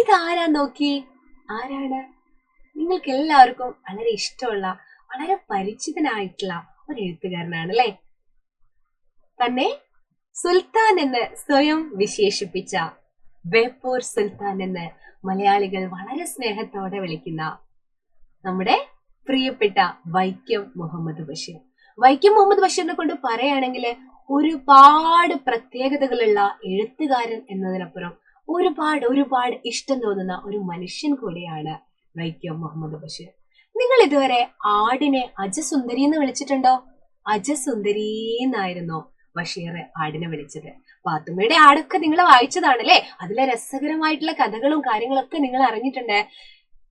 ഇതാരാ നോക്കി? ആരാണ്? നിങ്ങൾക്ക് എല്ലാവർക്കും വളരെ ഇഷ്ടമുള്ള, വളരെ പരിചിതനായിട്ടുള്ള ഒരു എഴുത്തുകാരനാണ് അല്ലെ? തന്നെ സുൽത്താൻ എന്ന് സ്വയം വിശേഷിപ്പിച്ച, ബേപ്പൂർ സുൽത്താൻ എന്ന് മലയാളികൾ വളരെ സ്നേഹത്തോടെ വിളിക്കുന്ന നമ്മുടെ പ്രിയപ്പെട്ട വൈക്കം മുഹമ്മദ് ബഷീർ. വൈക്കം മുഹമ്മദ് ബഷീറിനെ കൊണ്ട് പറയുകയാണെങ്കിൽ ഒരുപാട് പ്രത്യേകതകളുള്ള എഴുത്തുകാരൻ എന്നതിനപ്പുറം ഒരുപാട് ഇഷ്ടം തോന്നുന്ന ഒരു മനുഷ്യൻ കൂടിയാണ് വൈക്കം മുഹമ്മദ് ബഷീർ. നിങ്ങൾ ഇതുവരെ ആടിനെ അജസുന്ദരി എന്ന് വിളിച്ചിട്ടുണ്ടോ? അജസുന്ദരി എന്നായിരുന്നു ബഷീർ ആടിനെ വിളിച്ചത്. പാത്തുമ്മയുടെ ആടൊക്കെ നിങ്ങൾ വായിച്ചതാണല്ലേ? അതിലെ രസകരമായിട്ടുള്ള കഥകളും കാര്യങ്ങളൊക്കെ നിങ്ങൾ അറിഞ്ഞിട്ടുണ്ട്.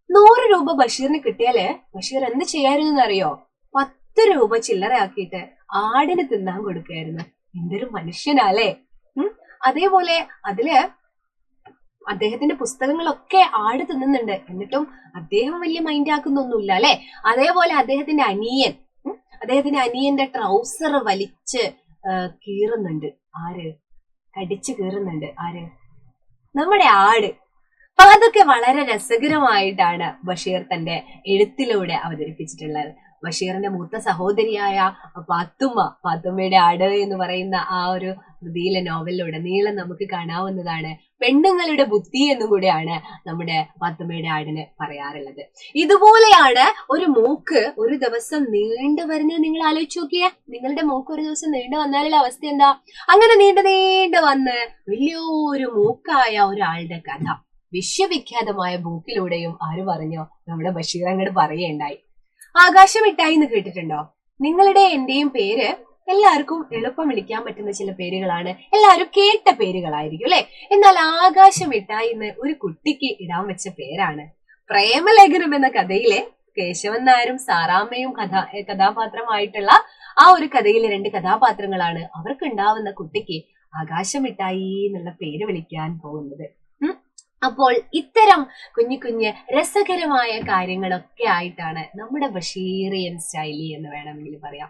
100 രൂപ ബഷീറിന് കിട്ടിയാല് ബഷീർ എന്ത് ചെയ്യായിരുന്നു അറിയോ? 10 രൂപ ചില്ലറയാക്കിയിട്ട് ആടിന് തിന്നാൻ കൊടുക്കായിരുന്നു. എന്തൊരു മനുഷ്യനല്ലേ. അതേപോലെ അതില് അദ്ദേഹത്തിന്റെ പുസ്തകങ്ങളൊക്കെ ആട് തിന്നുന്നുണ്ട്, എന്നിട്ടും അദ്ദേഹം വലിയ മൈൻഡ് ആക്കുന്നൊന്നുമില്ല അല്ലെ? അതേപോലെ അദ്ദേഹത്തിന്റെ അനിയന്റെ ട്രൗസർ വലിച്ച് കീറുന്നുണ്ട്. ആര്? കടിച്ചു കീറുന്നുണ്ട്. ആര്? നമ്മുടെ ആട്. അപ്പൊ അതൊക്കെ വളരെ രസകരമായിട്ടാണ് ബഷീർ തന്റെ എഴുത്തിലൂടെ അവതരിപ്പിച്ചിട്ടുള്ളത്. ബഷീറിന്റെ മൂത്ത സഹോദരിയായ പാത്തുമ്മയുടെ ആട് എന്ന് പറയുന്ന ആ ഒരു കൃതിയിലെ നോവലിലുടനീളം നമുക്ക് കാണാവുന്നതാണ് പെണ്ണുങ്ങളുടെ ബുദ്ധി എന്നും കൂടെയാണ് നമ്മുടെ പാത്തുമ്മയുടെ ആടിന് പറയാറുള്ളത്. ഇതുപോലെയാണ് ഒരു മൂക്ക് ഒരു ദിവസം നീണ്ടു വരുന്നത്. നിങ്ങൾ ആലോചിച്ച് നോക്കിയേ, നിങ്ങളുടെ മൂക്ക് ഒരു ദിവസം നീണ്ടു വന്നാലുള്ള അവസ്ഥ എന്താ? അങ്ങനെ നീണ്ടു വന്ന് വലിയൊരു മൂക്കായ ഒരാളുടെ കഥ വിശ്വവിഖ്യാതമായ ബുക്കിലൂടെയും ആര് പറഞ്ഞോ? നമ്മുടെ ബഷീർ അങ്ങോട്ട് പറയുകയുണ്ടായി. ആകാശമിട്ടായി എന്ന് കേട്ടിട്ടുണ്ടോ? നിങ്ങളുടെ എന്റെയും പേര് എല്ലാവർക്കും എളുപ്പം വിളിക്കാൻ പറ്റുന്ന ചില പേരുകളാണ്, എല്ലാവരും കേട്ട പേരുകളായിരിക്കും അല്ലെ? എന്നാൽ ആകാശമിട്ടായി എന്ന് ഒരു കുട്ടിക്ക് ഇടാൻ വെച്ച പേരാണ്. പ്രേമലേഖനം എന്ന കഥയിലെ കേശവൻ നായരും സാറാമ്മയും കഥാപാത്രമായിട്ടുള്ള ആ ഒരു കഥയിലെ 2 കഥാപാത്രങ്ങളാണ് അവർക്ക് ഉണ്ടാവുന്ന കുട്ടിക്ക് ആകാശമിട്ടായി എന്നുള്ള പേര് വിളിക്കാൻ പോകുന്നത്. അപ്പോൾ ഇത്തരം കുഞ്ഞു രസകരമായ കാര്യങ്ങളൊക്കെ ആയിട്ടാണ് നമ്മുടെ ബഷീറിയൻ സ്റ്റൈലി എന്ന് വേണമെങ്കിൽ പറയാം